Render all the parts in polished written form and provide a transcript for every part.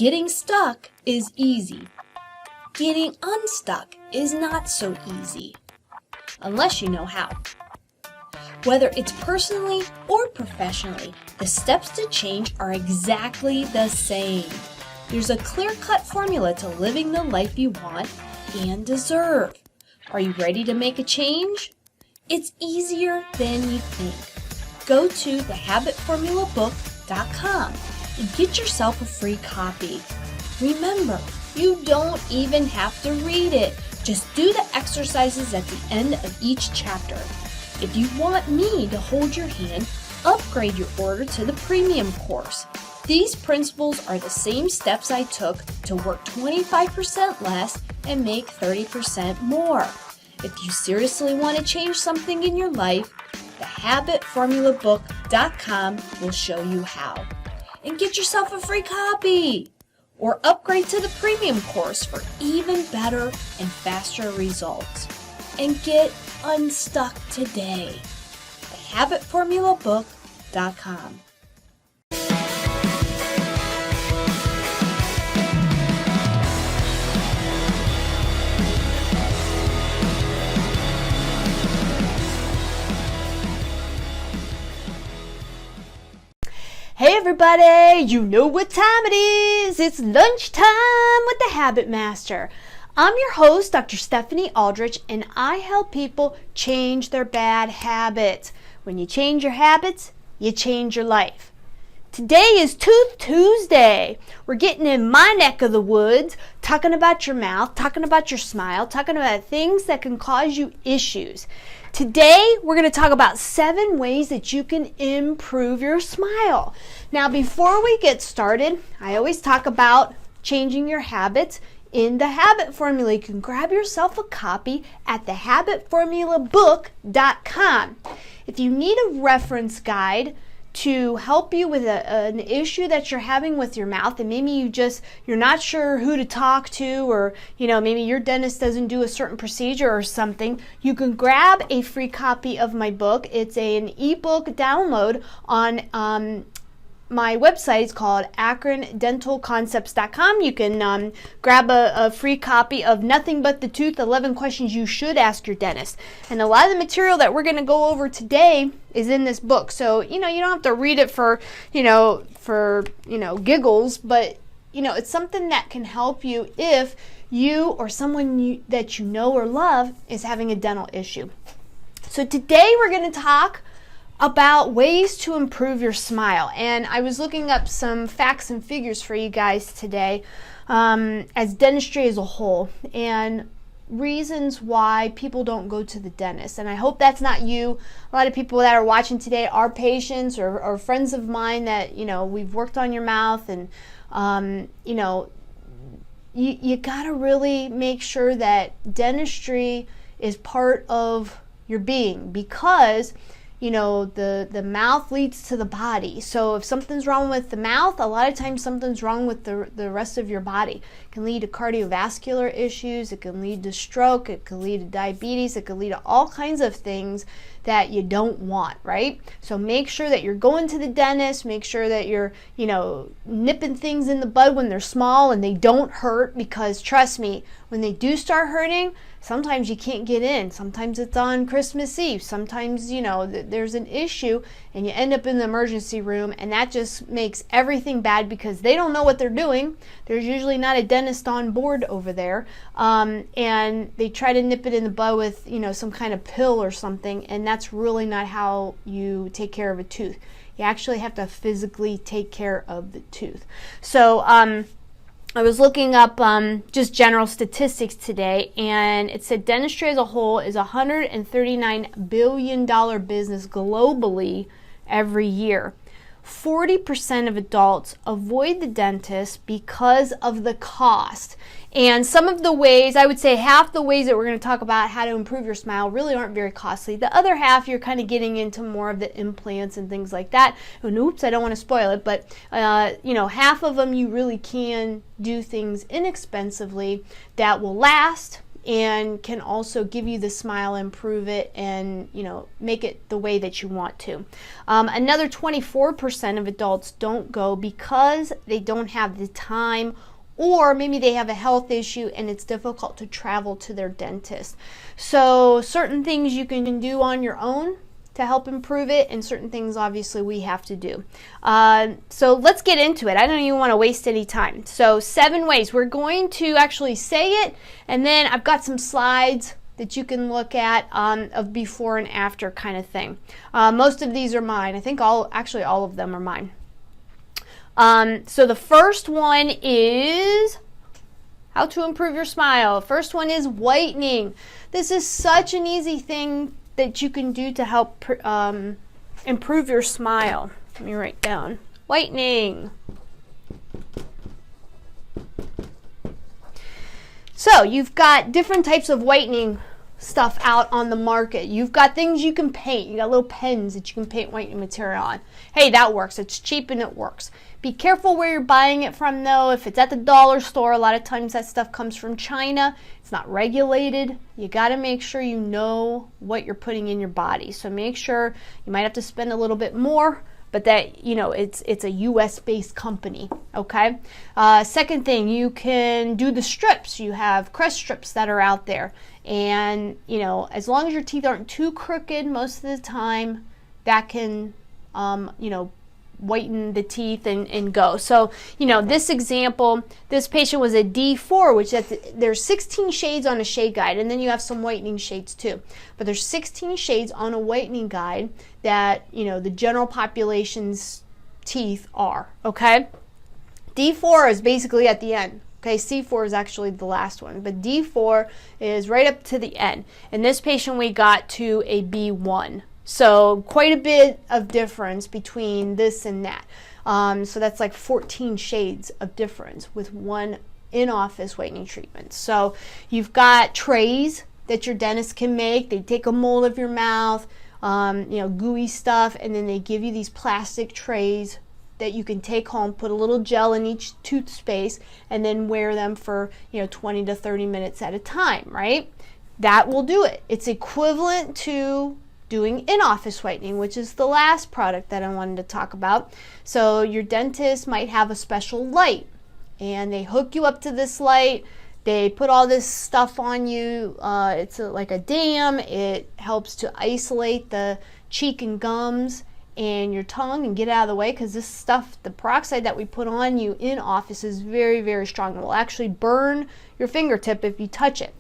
Getting stuck is easy. Getting unstuck is not so easy, unless you know how. Whether it's personally or professionally, the steps to change are exactly the same. There's a clear-cut formula to living the life you want and deserve. Are you ready to make a change? It's easier than you think. Go to thehabitformulabook.com and get yourself a free copy. Remember, you don't even have to read it. Just do the exercises at the end of each chapter. If you want me to hold your hand, upgrade your order to the premium course. These principles are the same steps I took to work 25% less and make 30% more. If you seriously want to change something in your life, thehabitformulabook.com will show you how. And get yourself a free copy or upgrade to the premium course for even better and faster results. And get unstuck today. thehabitformulabook.com. Hey everybody, you know what time it is. It's lunchtime with the Habit Master. I'm your host, Dr. Stephanie Aldrich, and I help people change their bad habits. When you change your habits, you change your life. Today is Tooth Tuesday. We're getting in my neck of the woods, talking about your mouth, talking about your smile, talking about things that can cause you issues. Today, we're going to talk about 7 ways that you can improve your smile. Now, before we get started, I always talk about changing your habits in the habit formula. You can grab yourself a copy at thehabitformulabook.com. If you need a reference guide to help you with an issue that you're having with your mouth, and maybe you're not sure who to talk to, or maybe your dentist doesn't do a certain procedure or something, you can grab a free copy of my book. It's an ebook download on my website. Is called akrondentalconcepts.com. You can grab a free copy of Nothing But the Tooth, 11 Questions You Should Ask Your Dentist. And a lot of the material that we're going to go over today is in this book. So, you don't have to read it for giggles, but, it's something that can help you if you or someone that you know or love is having a dental issue. So today we're going to talk about ways to improve your smile. And I was looking up some facts and figures for you guys today as dentistry as a whole, and reasons why people don't go to the dentist. And I hope that's not you. A lot of people that are watching today are patients or friends of mine that, we've worked on your mouth, and, you got to really make sure that dentistry is part of your being, because the mouth leads to the body. So if something's wrong with the mouth, a lot of times something's wrong with the rest of your body. It can lead to cardiovascular issues. It can lead to stroke. It can lead to diabetes. It can lead to all kinds of things that you don't want, right? So make sure that you're going to the dentist. Make sure that you're, nipping things in the bud when they're small and they don't hurt, because trust me, when they do start hurting, sometimes you can't get in. Sometimes it's on Christmas Eve. Sometimes, there's an issue and you end up in the emergency room, and that just makes everything bad because they don't know what they're doing. There's usually not a dentist on board over there. And they try to nip it in the bud with, some kind of pill or something, and that's really not how you take care of a tooth. You actually have to physically take care of the tooth. So, I was looking up just general statistics today, and it said dentistry as a whole is a $139 billion business globally every year. 40% of adults avoid the dentist because of the cost. And some of the ways, I would say half the ways that we're going to talk about how to improve your smile really aren't very costly. The other half, you're kind of getting into more of the implants and things like that. And oops, I don't want to spoil it, but half of them you really can do things inexpensively that will last and can also give you the smile, improve it, and make it the way that you want to. Another 24% of adults don't go because they don't have the time, or maybe they have a health issue and it's difficult to travel to their dentist. So certain things you can do on your own to help improve it, and certain things obviously we have to do. So let's get into it. I don't even want to waste any time. So 7 ways. We're going to actually say it, and then I've got some slides that you can look at of before and after kind of thing. Most of these are mine. I think all of them are mine. So the first one is how to improve your smile. First one is whitening. This is such an easy thing that you can do to help improve your smile. Let me write down whitening. So you've got different types of whitening stuff out on the market. You've got things you can paint. You got little pens that you can paint whitening material on. Hey, that works. It's cheap and it works. Be careful where you're buying it from though. If it's at the dollar store, a lot of times that stuff comes from China. It's not regulated. You got to make sure you know what you're putting in your body. So make sure, you might have to spend a little bit more, but that it's a US based company. Okay. Second thing, you can do the strips. You have crest strips that are out there, and as long as your teeth aren't too crooked most of the time, that can whiten the teeth and go. So this example, this patient was a D4, which there's 16 shades on a shade guide, and then you have some whitening shades too, but there's 16 shades on a whitening guide that the general population's teeth are. Okay, D4 is basically at the end. Okay, C4 is actually the last one, but D4 is right up to the end. And this patient, we got to a B1. So quite a bit of difference between this and that. So that's like 14 shades of difference with one in-office whitening treatment. So you've got trays that your dentist can make. They take a mold of your mouth, gooey stuff, and then they give you these plastic trays that you can take home, put a little gel in each tooth space, and then wear them for 20 to 30 minutes at a time, right? That will do it. It's equivalent to doing in-office whitening, which is the last product that I wanted to talk about. So your dentist might have a special light, and they hook you up to this light. They put all this stuff on you. It's like a dam. It helps to isolate the cheek and gums and your tongue and get out of the way, because this stuff, the peroxide that we put on you in office, is very, very strong. It will actually burn your fingertip if you touch it.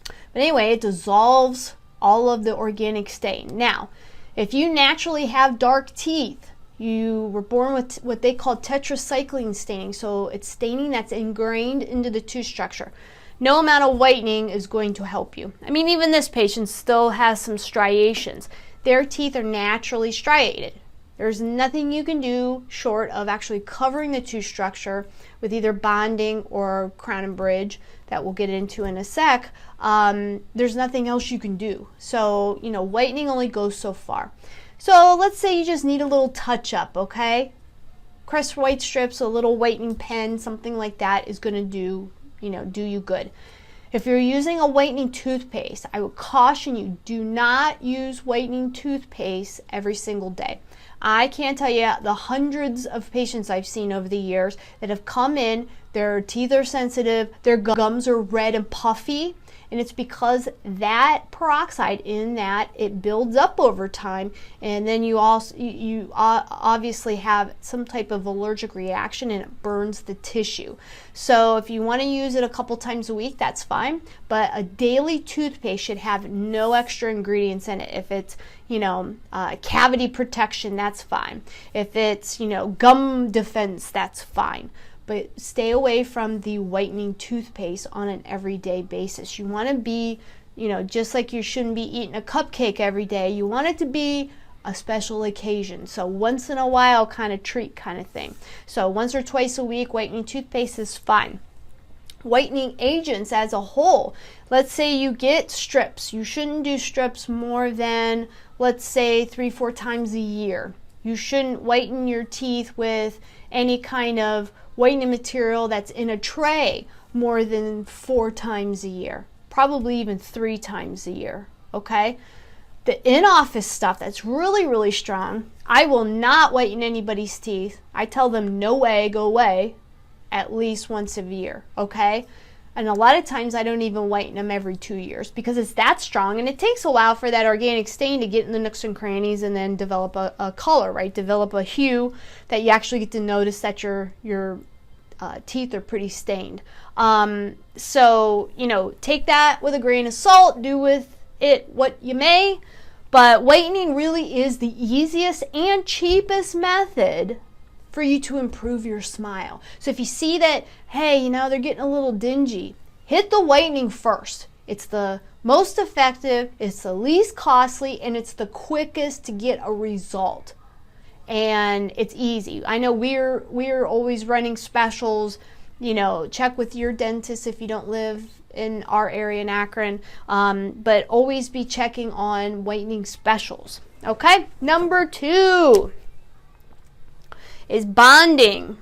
But anyway, it dissolves all of the organic stain. Now, if you naturally have dark teeth, you were born with what they call tetracycline staining, so it's staining that's ingrained into the tooth structure. No amount of whitening is going to help you. I mean, even this patient still has some striations. Their teeth are naturally striated. There's nothing you can do short of actually covering the tooth structure with either bonding or crown and bridge that we'll get into in a sec. There's nothing else you can do. So, whitening only goes so far. So let's say you just need a little touch up, okay? Crest white strips, a little whitening pen, something like that is going to do you good. If you're using a whitening toothpaste, I would caution you, do not use whitening toothpaste every single day. I can't tell you the hundreds of patients I've seen over the years that have come in, their teeth are sensitive, their gums are red and puffy, and it's because that peroxide in that, it builds up over time, and then you obviously have some type of allergic reaction and it burns the tissue. So if you want to use it a couple times a week, that's fine, but a daily toothpaste should have no extra ingredients in it. If it's cavity protection, that's fine. If it's gum defense, that's fine. But stay away from the whitening toothpaste on an everyday basis. You want to be, just like you shouldn't be eating a cupcake every day. You want it to be a special occasion. So once in a while kind of treat kind of thing. So once or twice a week, whitening toothpaste is fine. Whitening agents as a whole. Let's say you get strips. You shouldn't do strips more than, let's say, 3-4 times a year. You shouldn't whiten your teeth with any kind of whitening material that's in a tray more than 4 times a year, probably even 3 times a year, okay? The in-office stuff that's really, really strong, I will not whiten anybody's teeth. I tell them, no way, go away, at least once a year, okay? And a lot of times I don't even whiten them every 2 years because it's that strong, and it takes a while for that organic stain to get in the nooks and crannies and then develop a color, right? Develop a hue that you actually get to notice that your teeth are pretty stained. So, you know, take that with a grain of salt, do with it what you may, but whitening really is the easiest and cheapest method for you to improve your smile. So if you see that, hey, you know, they're getting a little dingy, hit the whitening first. It's the most effective, it's the least costly, and it's the quickest to get a result. And it's easy. I know we're always running specials. You know, check with your dentist if you don't live in our area in Akron, but always be checking on whitening specials. Okay, number 2 is bonding.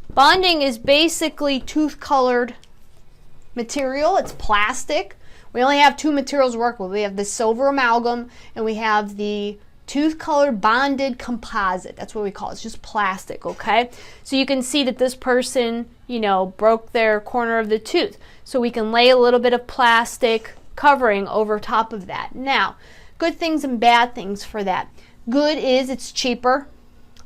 Bonding is basically tooth-colored material. It's plastic. We only have 2 materials to work with. We have the silver amalgam and we have the tooth-colored bonded composite. That's what we call it. It's just plastic, okay? So you can see that this person, you know, broke their corner of the tooth. So we can lay a little bit of plastic covering over top of that. Now, good things and bad things for that. Good is it's cheaper.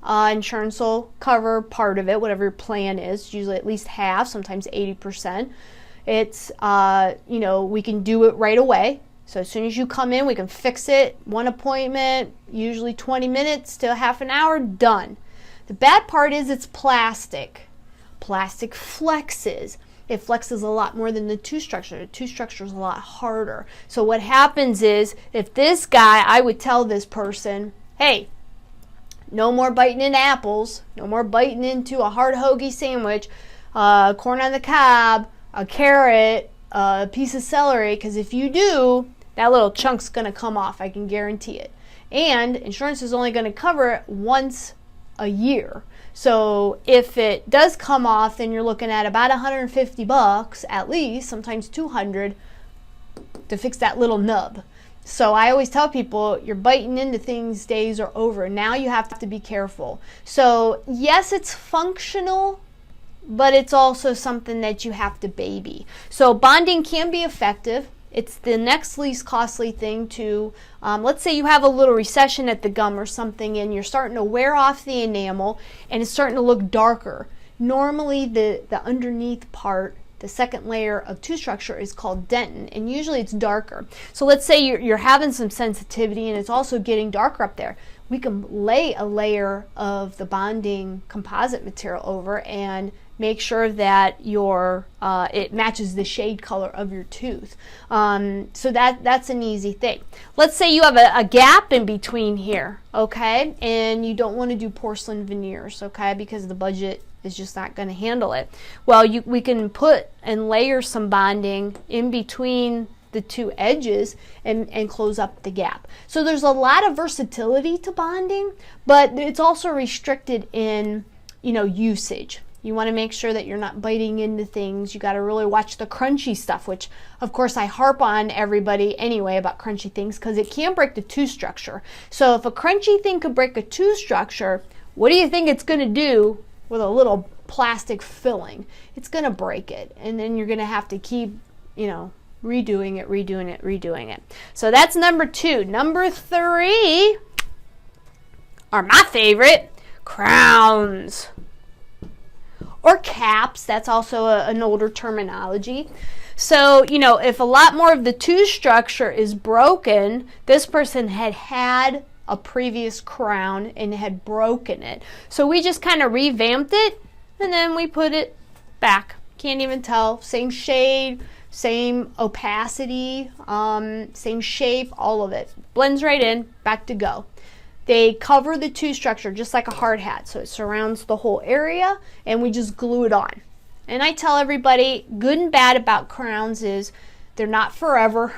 Insurance will cover part of it, whatever your plan is, usually at least half, sometimes 80%. It's, you know, we can do it right away. So as soon as you come in, we can fix it. 1 appointment, usually 20 minutes to half an hour, done. The bad part is it's plastic. Plastic flexes. It flexes a lot more than the tooth structure. The tooth structure is a lot harder. So what happens is, if this guy, I would tell this person, hey, no more biting into apples, no more biting into a hard hoagie sandwich, corn on the cob, a carrot, a piece of celery, because if you do, that little chunk's going to come off, I can guarantee it. And insurance is only going to cover it once a year. So if it does come off, then you're looking at about $150 at least, sometimes $200 to fix that little nub. So I always tell people, you're biting into things, days are over. Now you have to be careful. So yes, it's functional, but it's also something that you have to baby. So bonding can be effective. It's the next least costly thing to, let's say you have a little recession at the gum or something and you're starting to wear off the enamel and it's starting to look darker. Normally the underneath part, the second layer of tooth structure, is called dentin, and usually it's darker. So let's say you're having some sensitivity and it's also getting darker up there. We can lay a layer of the bonding composite material over and make sure that it matches the shade color of your tooth. So that's an easy thing. Let's say you have a gap in between here, okay, and you don't want to do porcelain veneers, okay, because the budget is just not going to handle it. Well, we can put and layer some bonding in between the 2 edges and close up the gap. So there's a lot of versatility to bonding, but it's also restricted in, you know, usage. You want to make sure that you're not biting into things. You got to really watch the crunchy stuff, which of course I harp on everybody anyway about crunchy things because it can break the tooth structure. So if a crunchy thing could break a tooth structure, what do you think it's going to do with a little plastic filling? It's going to break it, and then you're going to have to keep, you know, redoing it. So that's number 2. Number 3 are my favorite, crowns. Or caps. That's also an older terminology. So, you know, if a lot more of the tooth structure is broken, this person had a previous crown and had broken it. So we just kind of revamped it and then we put it back. Can't even tell. Same shade, same opacity, same shape, all of it. Blends right in, back to go. They cover the tooth structure just like a hard hat, so it surrounds the whole area, and we just glue it on. And I tell everybody, good and bad about crowns is they're not forever,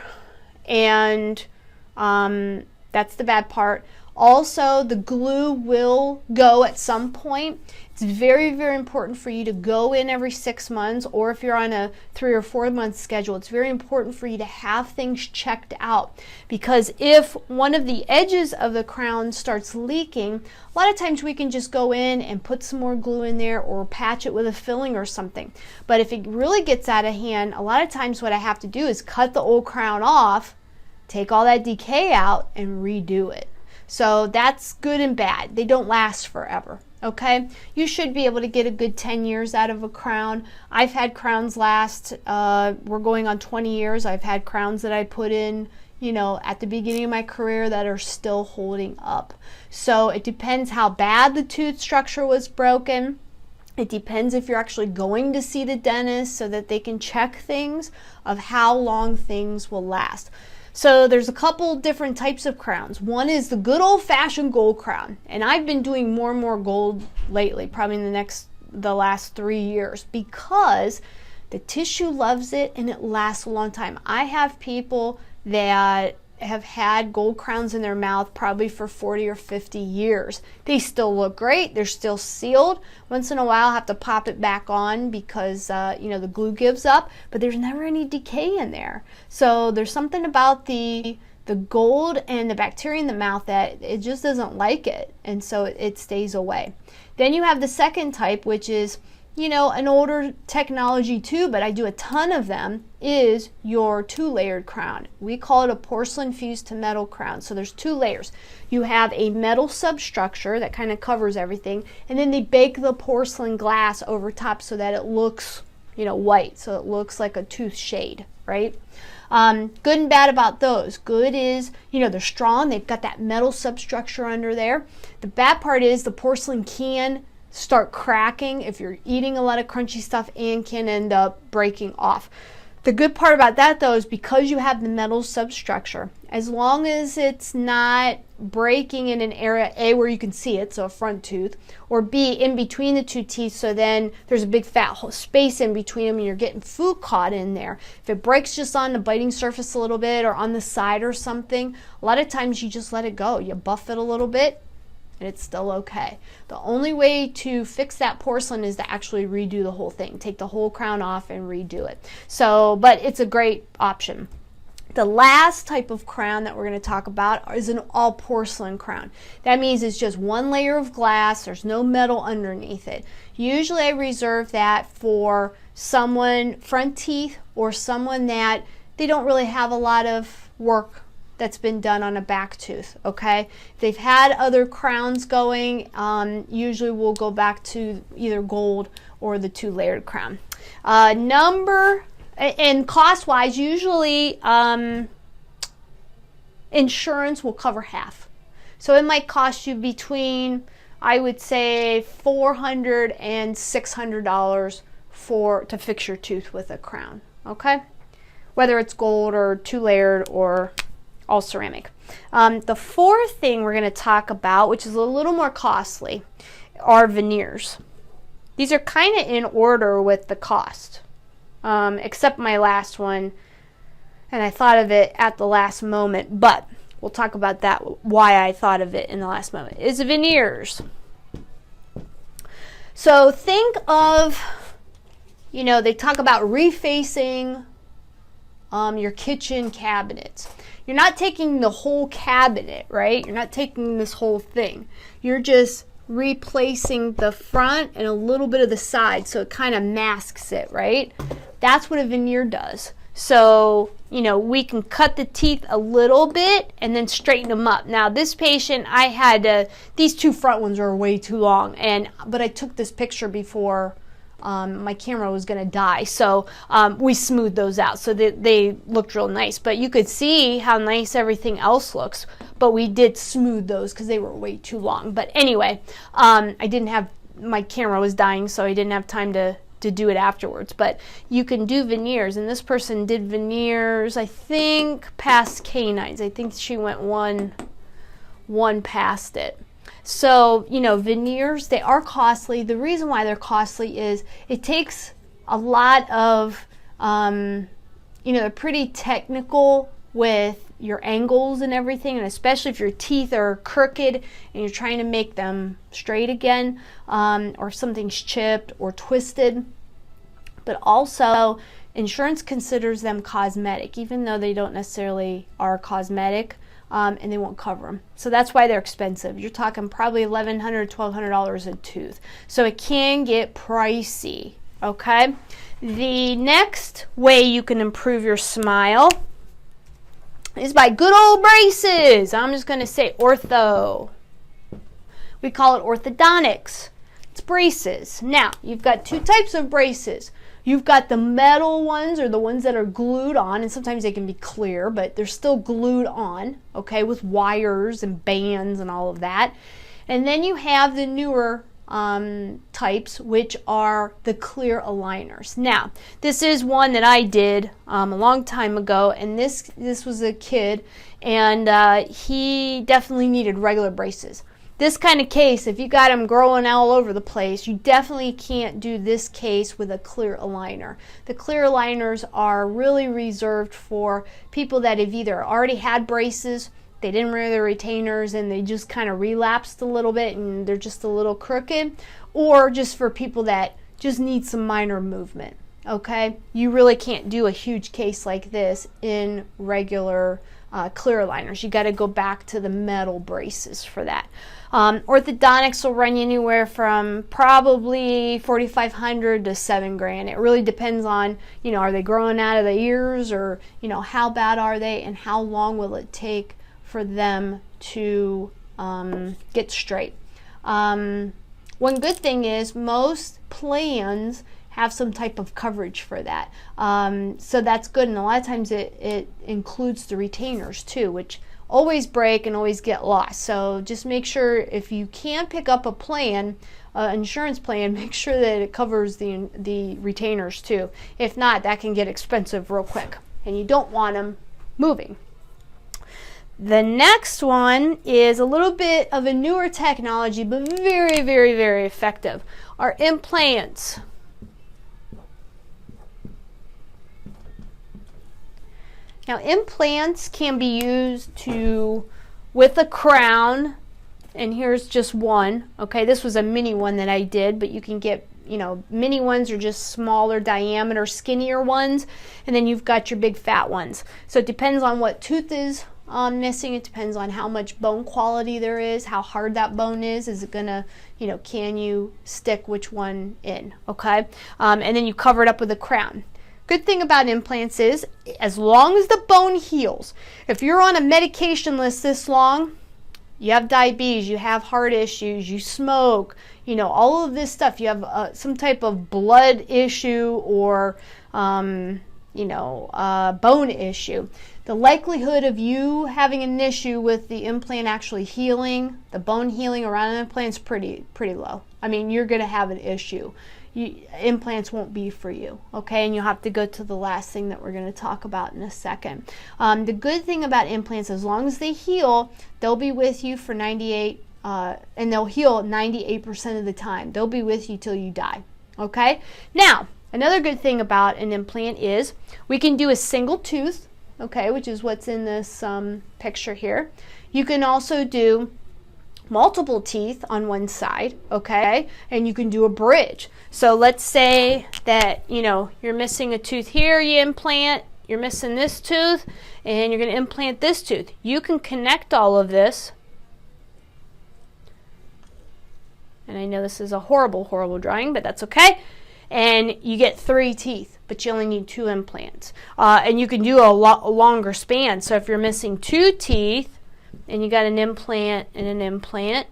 and that's the bad part. Also, the glue will go at some point. It's very, very important for you to go in every 6 months, or if you're on a 3 or 4 month schedule, it's very important for you to have things checked out, because if one of the edges of the crown starts leaking, a lot of times we can just go in and put some more glue in there or patch it with a filling or something. But if it really gets out of hand, a lot of times what I have to do is cut the old crown off, take all that decay out, and redo it. So that's good and bad. They don't last forever. Okay, you should be able to get a good 10 years out of a crown. I've had crowns last, we're going on 20 years. I've had crowns that I put in, you know, at the beginning of my career that are still holding up. So it depends how bad the tooth structure was broken. It depends if you're actually going to see the dentist so that they can check things of how long things will last. So there's a couple different types of crowns. One is the good old-fashioned gold crown, and I've been doing more and more gold lately, probably in the last 3 years, because the tissue loves it and it lasts a long time. I have people that have had gold crowns in their mouth probably for 40 or 50 years. They still look great. They're still sealed. Once in a while I have to pop it back on because you know, the glue gives up, but there's never any decay in there. So there's something about the gold and the bacteria in the mouth that it just doesn't like it, and so it stays away. Then you have the second type, which is, you know, an older technology too, but I do a ton of them, is your 2-layered crown. We call it a porcelain fused to metal crown. So there's 2 layers. You have a metal substructure that kind of covers everything, and then they bake the porcelain glass over top so that it looks, you know, white, so it looks like a tooth shade, right? Good and bad about those. Good is, you know, they're strong. They've got that metal substructure under there. The bad part is the porcelain can start cracking if you're eating a lot of crunchy stuff and can end up breaking off. The good part about that though is because you have the metal substructure, as long as it's not breaking in an area A where you can see it, so a front tooth, or B in between the 2 teeth, so then there's a big fat space in between them and you're getting food caught in there. If it breaks just on the biting surface a little bit or on the side or something, a lot of times you just let it go. You buff it a little bit and it's still okay. The only way to fix that porcelain is to actually redo the whole thing. Take the whole crown off and redo it. So, but it's a great option. The last type of crown that we're going to talk about is an all porcelain crown. That means it's just 1 layer of glass. There's no metal underneath it. Usually I reserve that for someone, front teeth, or someone that they don't really have a lot of work that's been done on a back tooth. Okay, if they've had other crowns going, usually we'll go back to either gold or the 2-layered crown. And cost wise, usually insurance will cover half, so it might cost you between, I would say, $400 and $600 to fix your tooth with a crown. Okay, whether it's gold or 2-layered or all ceramic. The fourth thing we're going to talk about, which is a little more costly, are veneers. These are kind of in order with the cost, except my last one, and I thought of it at the last moment, but we'll talk about that, why I thought of it in the last moment, is veneers. So think of, you know, they talk about refacing your kitchen cabinets. You're not taking the whole cabinet, right? You're not taking this whole thing. You're just replacing the front and a little bit of the side, so it kind of masks it, right? That's what a veneer does. So, you know, we can cut the teeth a little bit and then straighten them up. Now, this patient, I had, these 2 front ones are way too long, but I took this picture before my camera was going to die, so we smoothed those out so that they looked real nice. But you could see how nice everything else looks, but we did smooth those because they were way too long. But anyway, my camera was dying, so I didn't have time to do it afterwards. But you can do veneers, and this person did veneers, I think, past canines. I think she went one past it. So, you know, veneers, they are costly. The reason why they're costly is it takes a lot of, you know, they're pretty technical with your angles and everything, and especially if your teeth are crooked and you're trying to make them straight again, or something's chipped or twisted. But also, insurance considers them cosmetic, even though they don't necessarily are cosmetic, and they won't cover them. So that's why they're expensive. You're talking probably $1,100, $1,200 a tooth. So it can get pricey, okay? The next way you can improve your smile is by good old braces. I'm just going to say ortho. We call it orthodontics. It's braces. Now, you've got two types of braces. You've got the metal ones, or the ones that are glued on, and sometimes they can be clear, but they're still glued on, okay, with wires and bands and all of that. And then you have the newer types, which are the clear aligners. Now, this is one that I did a long time ago, and this was a kid, and he definitely needed regular braces. This kind of case, if you got them growing all over the place, you definitely can't do this case with a clear aligner. The clear aligners are really reserved for people that have either already had braces, they didn't wear their retainers, and they just kind of relapsed a little bit and they're just a little crooked, or just for people that just need some minor movement, okay? You really can't do a huge case like this in regular clear aligners. You got to go back to the metal braces for that. Orthodontics will run you anywhere from probably $4,500 to $7,000. It really depends on, you know, are they growing out of the ears, or, you know, how bad are they and how long will it take for them to get straight. One good thing is most plans have some type of coverage for that. So that's good, and a lot of times it includes the retainers too, which always break and always get lost. So just make sure, if you can pick up a plan, insurance plan, make sure that it covers the retainers too. If not, that can get expensive real quick, and you don't want them moving. The next one is a little bit of a newer technology, but very, very, very effective. Are implants. Now, implants can be used with a crown, and here's just one. Okay, this was a mini one that I did, but you can get, you know, mini ones are just smaller diameter, skinnier ones, and then you've got your big fat ones. So it depends on what tooth is missing. It depends on how much bone quality there is, how hard that bone is. Is it gonna, you know, can you stick which one in? Okay, and then you cover it up with a crown. Good thing about implants is, as long as the bone heals, if you're on a medication list this long, you have diabetes, you have heart issues, you smoke, you know, all of this stuff, you have some type of blood issue or, bone issue, the likelihood of you having an issue with the implant actually healing, the bone healing around an implant, is pretty low. I mean, you're going to have an issue. Implants won't be for you, okay? And you'll have to go to the last thing that we're going to talk about in a second. The good thing about implants, as long as they heal, they'll be with you for 98, and they'll heal 98% of the time. They'll be with you till you die, okay? Now, another good thing about an implant is we can do a single tooth, okay, which is what's in this picture here. You can also do multiple teeth on one side, okay, and you can do a bridge. So let's say that, you know, you're missing a tooth here, you implant, you're missing this tooth, and you're going to implant this tooth. You can connect all of this, and I know this is a horrible drawing, but that's okay, and you get 3 teeth, but you only need 2 implants. And you can do a longer span. So if you're missing 2 teeth and you got an implant and an implant,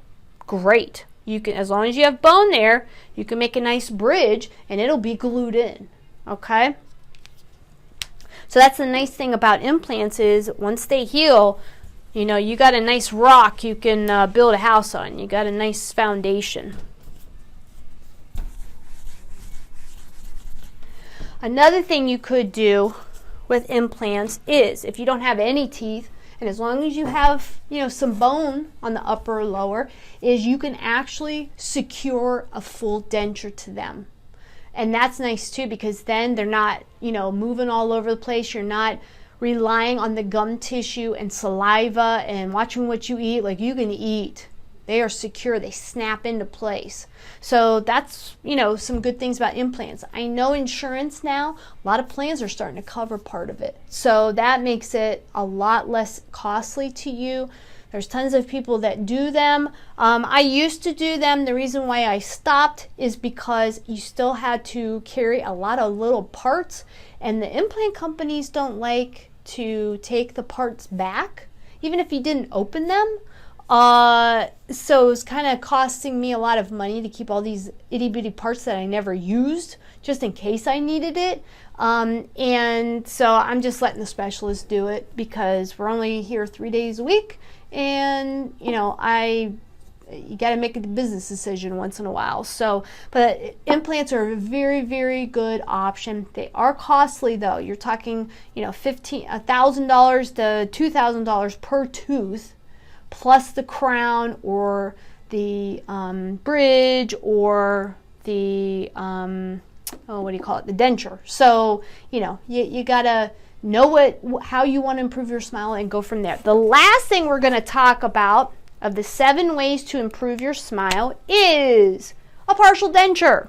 great. You can, as long as you have bone there, you can make a nice bridge and it'll be glued in, okay? So that's the nice thing about implants, is once they heal, you know, you got a nice rock you can build a house on. You got a nice foundation. Another thing you could do with implants is, if you don't have any teeth, and as long as you have, you know, some bone on the upper or lower, is you can actually secure a full denture to them. And that's nice too, because then they're not, you know, moving all over the place. You're not relying on the gum tissue and saliva and watching what you eat, like you can eat. They are secure. They snap into place. So that's, some good things about implants. I know insurance now, a lot of plans are starting to cover part of it. So that makes it a lot less costly to you. There's tons of people that do them. I used to do them. The reason why I stopped is because you still had to carry a lot of little parts, and the implant companies don't like to take the parts back, even if you didn't open them. So it was kind of costing me a lot of money to keep all these itty bitty parts that I never used, just in case I needed it. And so I'm just letting the specialist do it because we're only here 3 days a week, and you got to make a business decision once in a while. So, but implants are a very, very good option. They are costly though. You're talking, $1,000 to $2,000 per tooth, plus the crown or the bridge or the the denture. So you gotta know how you want to improve your smile and go from there. The last thing we're going to talk about of the 7 ways to improve your smile is a partial denture.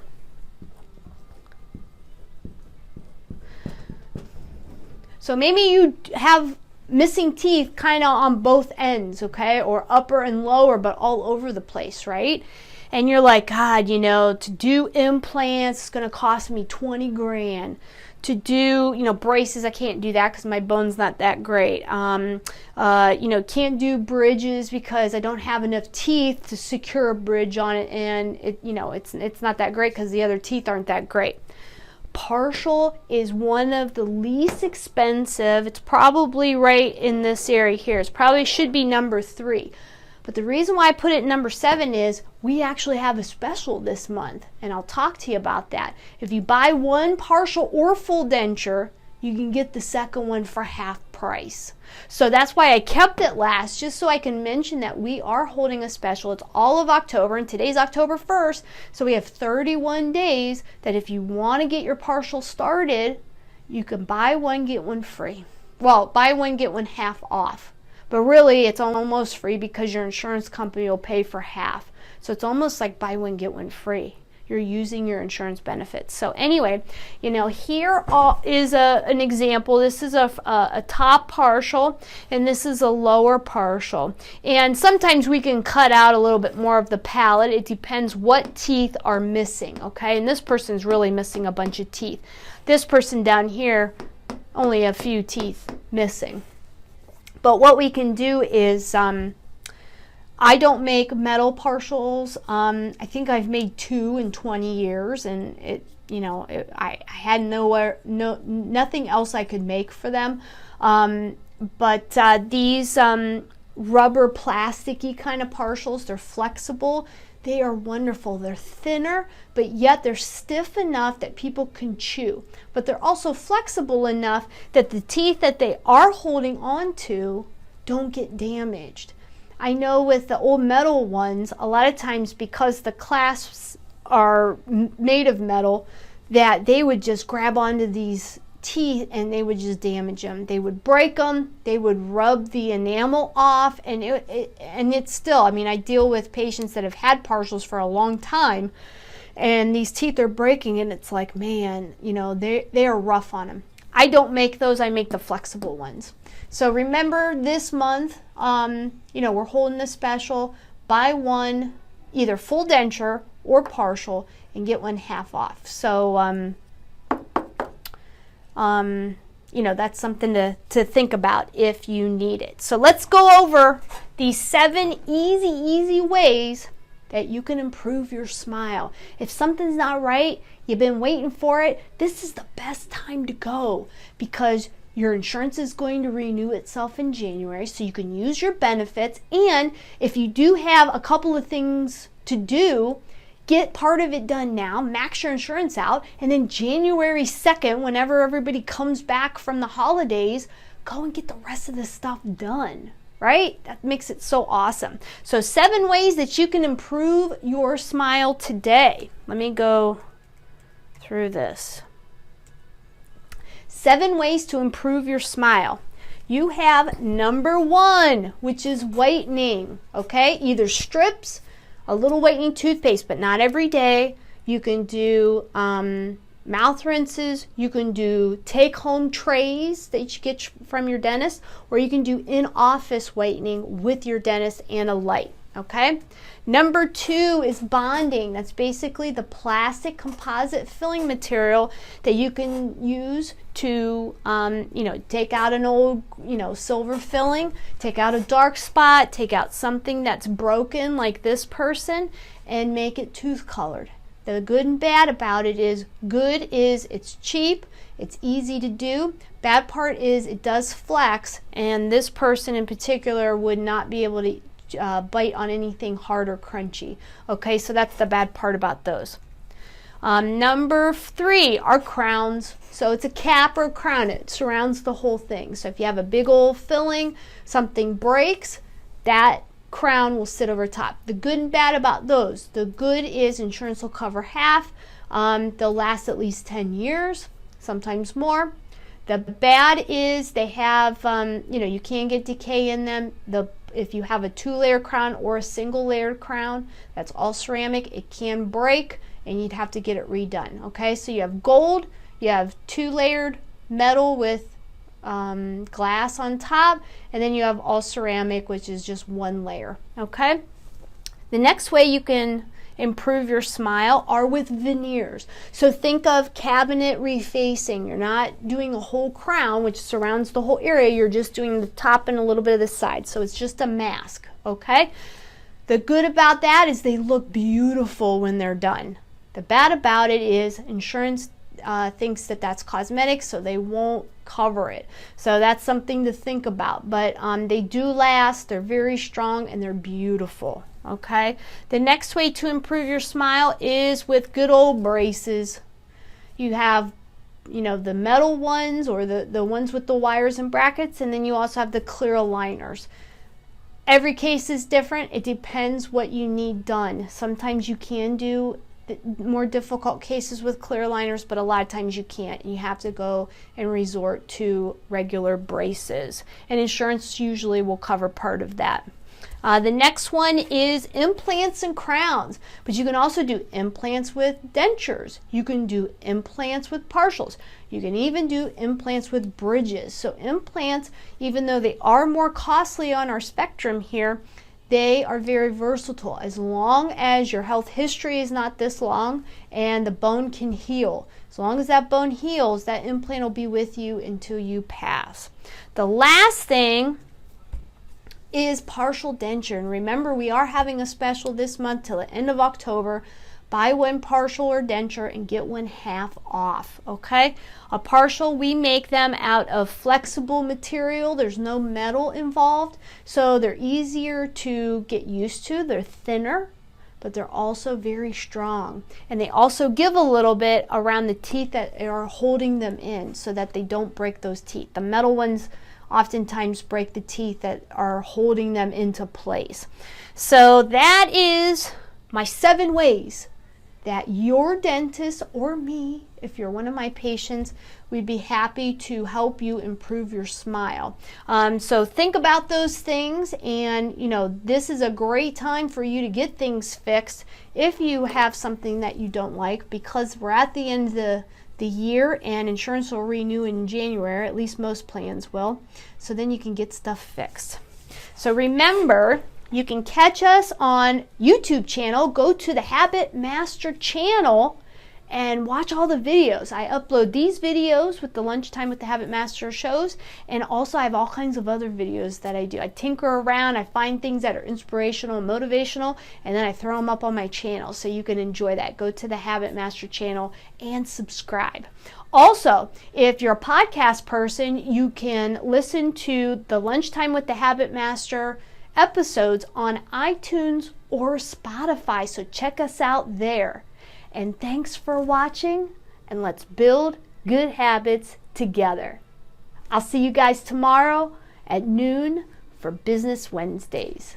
So maybe you have missing teeth kind of on both ends, okay, or upper and lower, but all over the place, right? And you're like, God, to do implants is going to cost me 20 grand. To do, braces, I can't do that because my bone's not that great. Can't do bridges because I don't have enough teeth to secure a bridge on it, and it's not that great because the other teeth aren't that great. Partial is one of the least expensive. It's probably right in this area here. It probably should be number 3. But the reason why I put it number 7 is we actually have a special this month, and I'll talk to you about that. If you buy one partial or full denture, you can get the second one for half price. So that's why I kept it last, just so I can mention that we are holding a special. It's all of October, and today's October 1st, so we have 31 days that if you want to get your partial started, you can buy one, get one free. Well, buy one, get one half off. But really, it's almost free because your insurance company will pay for half. So it's almost like buy one, get one free. You're using your insurance benefits. So anyway, here is an example. This is a top partial, and this is a lower partial. And sometimes we can cut out a little bit more of the palate. It depends what teeth are missing, okay? And this person's really missing a bunch of teeth. This person down here, only a few teeth missing. But what we can do is, I don't make metal partials. I think I've made 2 in 20 years, and I had nothing else I could make for them. But these rubber plasticky kind of partials, they're flexible. They are wonderful. They're thinner, but yet they're stiff enough that people can chew. But they're also flexible enough that the teeth that they are holding on to don't get damaged. I know with the old metal ones, a lot of times because the clasps are made of metal, that they would just grab onto these teeth and they would just damage them. They would break them, they would rub the enamel off, and it's still, I deal with patients that have had partials for a long time, and these teeth are breaking, and it's like, man, they are rough on them. I don't make those, I make the flexible ones. So remember this month, we're holding a special. Buy one, either full denture or partial, and get one half off. So, that's something to think about if you need it. So let's go over these 7 easy ways that you can improve your smile. If something's not right, you've been waiting for it, this is the best time to go, because your insurance is going to renew itself in January, so you can use your benefits. And if you do have a couple of things to do, get part of it done now, max your insurance out, and then January 2nd, whenever everybody comes back from the holidays, go and get the rest of this stuff done, right? That makes it so awesome. So 7 ways that you can improve your smile today. Let me go through this. 7 ways to improve your smile. You have number 1, which is whitening, okay? Either strips, a little whitening toothpaste, but not every day. You can do mouth rinses. You can do take-home trays that you get from your dentist, or you can do in-office whitening with your dentist and a light, okay? Number 2 is bonding. That's basically the plastic composite filling material that you can use to, take out an old, silver filling, take out a dark spot, take out something that's broken like this person, and make it tooth colored. The good and bad about it is, good is it's cheap, it's easy to do. Bad part is it does flex, and this person in particular would not be able to bite on anything hard or crunchy. Okay, so that's the bad part about those. Number 3 are crowns. So it's a cap or a crown. It surrounds the whole thing. So if you have a big old filling, something breaks, that crown will sit over top. The good and bad about those. The good is insurance will cover half. They'll last at least 10 years, sometimes more. The bad is they have, you can get decay in them. If you have a 2-layer crown or a single-layered crown, that's all ceramic, it can break and you'd have to get it redone. Okay, so you have gold, you have 2-layered metal with glass on top, and then you have all ceramic, which is just 1 layer. Okay, the next way you can improve your smile are with veneers. So think of cabinet refacing. You're not doing a whole crown which surrounds the whole area, you're just doing the top and a little bit of the side, so it's just a mask. Okay, the good about that is they look beautiful when they're done. The bad about it is insurance thinks that that's cosmetic, so they won't cover it. So that's something to think about, but they do last, they're very strong, and they're beautiful. Okay, the next way to improve your smile is with good old braces. You have, the metal ones, or the ones with the wires and brackets, and then you also have the clear aligners. Every case is different. It depends what you need done. Sometimes you can do more difficult cases with clear aligners, but a lot of times you can't. You have to go and resort to regular braces, and insurance usually will cover part of that. The next one is implants and crowns, but you can also do implants with dentures. You can do implants with partials. You can even do implants with bridges. So implants, even though they are more costly on our spectrum here, they are very versatile as long as your health history is not this long and the bone can heal. As long as that bone heals, that implant will be with you until you pass. The last thing is partial denture. And remember, we are having a special this month till the end of October. Buy 1 partial or denture and get 1 half off. Okay, a partial, we make them out of flexible material. There's no metal involved, so they're easier to get used to. They're thinner, but they're also very strong, and they also give a little bit around the teeth that are holding them in so that they don't break those teeth. The metal ones oftentimes break the teeth that are holding them into place. So that is my 7 ways that your dentist or me, if you're one of my patients, we'd be happy to help you improve your smile. So think about those things, and this is a great time for you to get things fixed if you have something that you don't like, because we're at the end of the year and insurance will renew in January, at least most plans will. So then you can get stuff fixed. So remember, you can catch us on YouTube channel. Go to the Habit Master channel and watch all the videos. I upload these videos with the Lunchtime with the Habit Master shows, and also I have all kinds of other videos that I do. I tinker around, I find things that are inspirational and motivational, and then I throw them up on my channel so you can enjoy that. Go to the Habit Master channel and subscribe. Also, if you're a podcast person, you can listen to the Lunchtime with the Habit Master episodes on iTunes or Spotify, so check us out there. And thanks for watching, and let's build good habits together. I'll see you guys tomorrow at noon for Business Wednesdays.